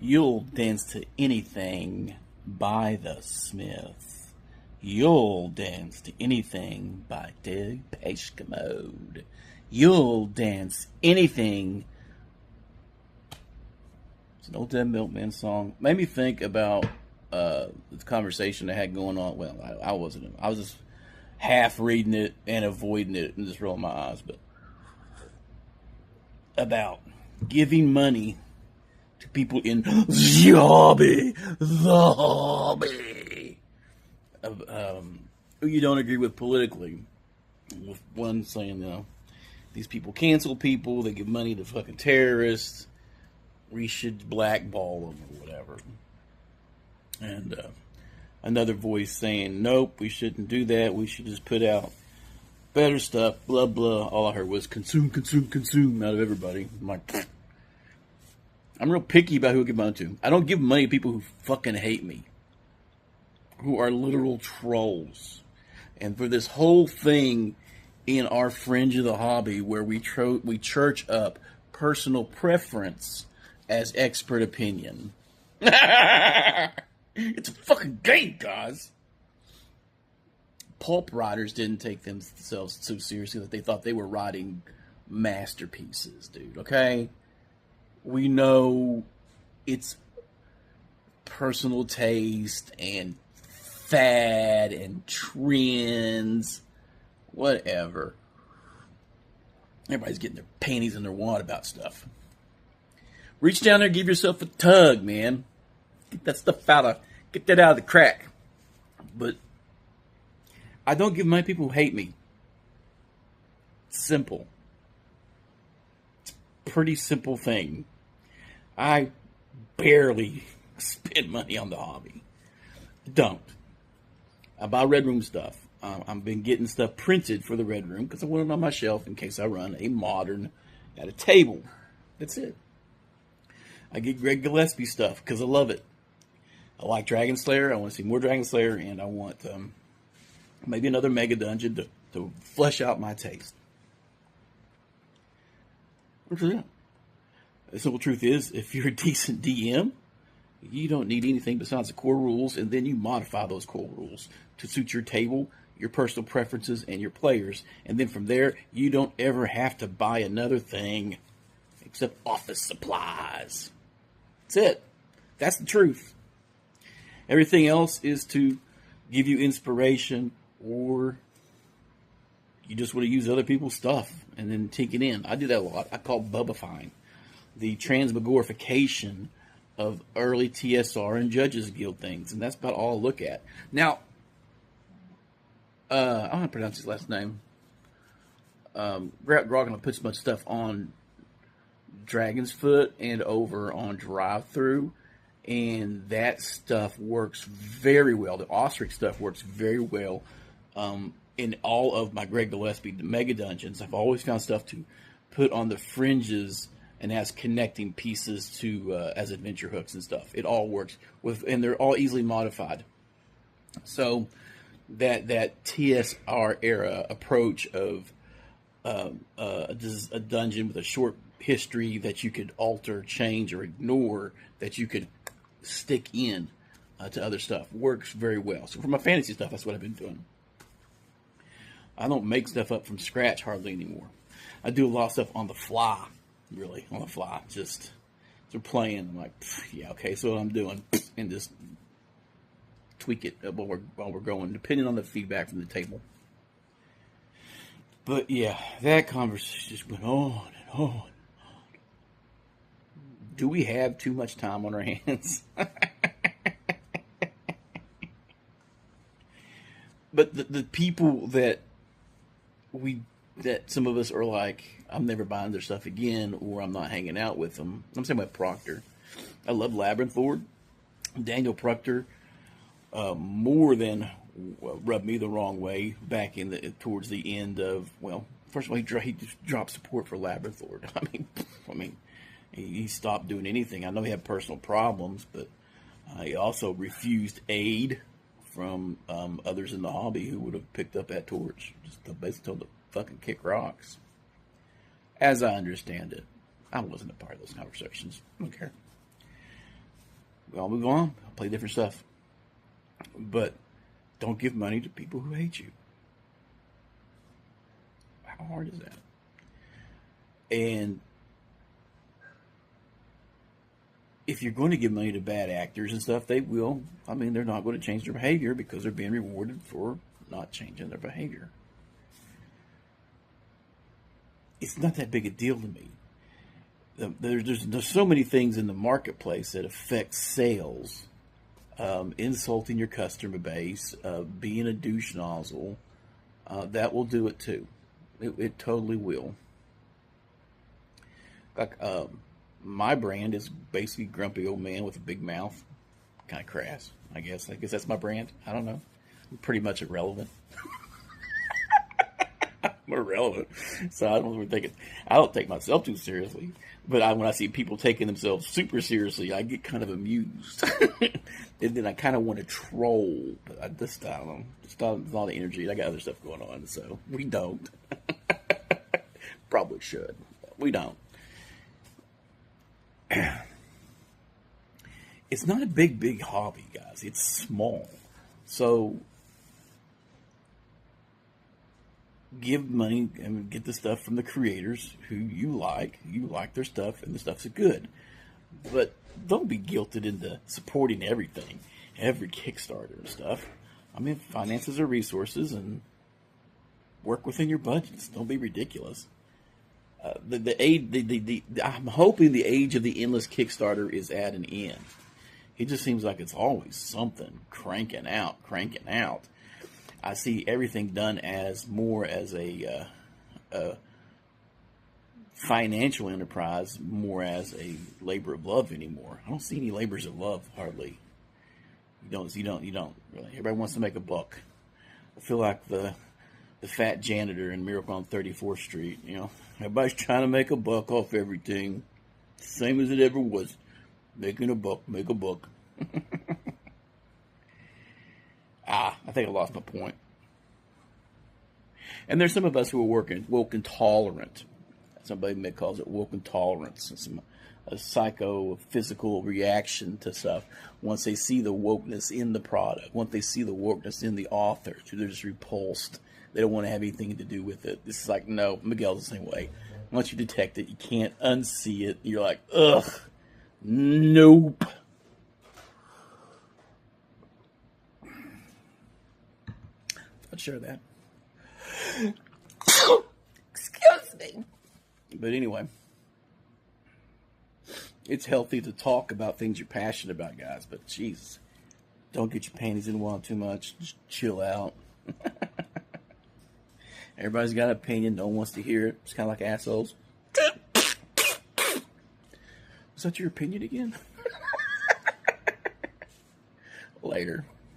You'll dance to anything by the Smiths. You'll dance to anything by Depeche Mode. You'll dance anything. It's an old Dead Milkman song. Made me think about the conversation I had going on. Well, I wasn't. I was just half reading it and avoiding it and just rolling my eyes. But about giving money to people in the hobby, who you don't agree with politically. With one saying, these people cancel people, they give money to fucking terrorists, we should blackball them or whatever. And another voice saying, nope, we shouldn't do that, we should just put out better stuff, blah, blah. All I heard was consume, consume, consume out of everybody. I'm like, I'm real picky about who I give money to. I don't give money to people who fucking hate me, who are literal trolls. And for this whole thing in our fringe of the hobby where we church up personal preference as expert opinion. It's a fucking game, guys. Pulp writers didn't take themselves so seriously that they thought they were writing masterpieces, dude, okay? We know it's personal taste and fad and trends, whatever. Everybody's getting their panties in their wad about stuff. Reach down there and give yourself a tug, man. Get that stuff get that out of the crack. But I don't give money to people who hate me. Simple. It's a pretty simple thing. I barely spend money on the hobby. Don't. I buy Red Room stuff. I've been getting stuff printed for the Red Room because I want it on my shelf in case I run a modern at a table. That's it. I get Greg Gillespie stuff because I love it. I like Dragon Slayer. I want to see more Dragon Slayer, and I want maybe another Mega Dungeon to flesh out my taste. What's that? The simple truth is, if you're a decent DM, you don't need anything besides the core rules, and then you modify those core rules to suit your table, your personal preferences, and your players. And then from there, you don't ever have to buy another thing except office supplies. That's it. That's the truth. Everything else is to give you inspiration, or you just want to use other people's stuff and then take it in. I do that a lot. I call it Bubbifying. The transmogrification of early TSR and Judges Guild things. And that's about all I look at. Now, I don't know how to pronounce his last name. Grogan put so much stuff on Dragon's Foot and over on Drive-Thru. And that stuff works very well. The Ostrich stuff works very well. In all of my Greg Gillespie Mega Dungeons, I've always found stuff to put on the fringes and has connecting pieces to as adventure hooks and stuff. It all works and they're all easily modified. So that TSR era approach of a dungeon with a short history that you could alter, change, or ignore, that you could stick in to other stuff, works very well. So for my fantasy stuff, that's what I've been doing. I don't make stuff up from scratch hardly anymore. I do a lot of stuff on the fly, really, on the fly. Just, they're playing, I'm like, yeah, okay, so what I'm doing, and just tweak it while we're going, depending on the feedback from the table. But yeah, that conversation just went on and on. Do we have too much time on our hands? But the people that some of us are like, I'm never buying their stuff again, or I'm not hanging out with them. I'm saying about Proctor. I love Labyrinth Lord. Daniel Proctor more than rubbed me the wrong way back towards the end of, well, first of all, he dropped support for Labyrinth Lord. I mean, he stopped doing anything. I know he had personal problems, but he also refused aid from others in the hobby who would have picked up that torch. Just basically told to fucking kick rocks. As I understand it. I wasn't a part of those conversations. I don't care. I'll move on. I'll play different stuff. But don't give money to people who hate you. How hard is that? And if you're going to give money to bad actors and stuff, they will. I mean, they're not going to change their behavior because they're being rewarded for not changing their behavior. It's not that big a deal to me. There's so many things in the marketplace that affect sales. Insulting your customer base, being a douche nozzle, that will do it too. It totally will. Like, my brand is basically grumpy old man with a big mouth. Kind of crass, I guess. I guess that's my brand. I don't know. I'm pretty much irrelevant. I'm irrelevant. So I don't think I don't take myself too seriously. But when I see people taking themselves super seriously, I get kind of amused. And then I kind of want to troll. But I don't know. Just not a lot of energy. I got other stuff going on. So we don't. Probably should. We don't. It's not a big hobby, guys. It's small. So give money and get the stuff from the creators who you like. You like their stuff, and the stuff's good. But don't be guilted into supporting everything, every Kickstarter and stuff. I mean, finances are resources, and work within your budgets. Don't be ridiculous. I'm hoping the age of the endless Kickstarter is at an end. It just seems like it's always something cranking out. I see everything done as more as a financial enterprise, more as a labor of love anymore. I don't see any labors of love hardly. You don't really. Everybody wants to make a buck. I feel like the fat janitor in Miracle on 34th Street. You know, everybody's trying to make a buck off everything, same as it ever was. Making a buck, make a buck. I think I lost my point. And there's some of us who are woke intolerant. Somebody calls it woke intolerance. It's a psychophysical reaction to stuff once they see the wokeness in the product, once they see the wokeness in the author. They're just repulsed. They don't want to have anything to do with it. This is like, no, Miguel's the same way. Once you detect it, you can't unsee it. You're like, ugh, nope. I'd share that. Excuse me. But anyway, it's healthy to talk about things you're passionate about, guys. But Jesus, don't get your panties in a wad too much. Just chill out. Everybody's got an opinion. No one wants to hear it. It's kind of like assholes. Is that your opinion again? Later.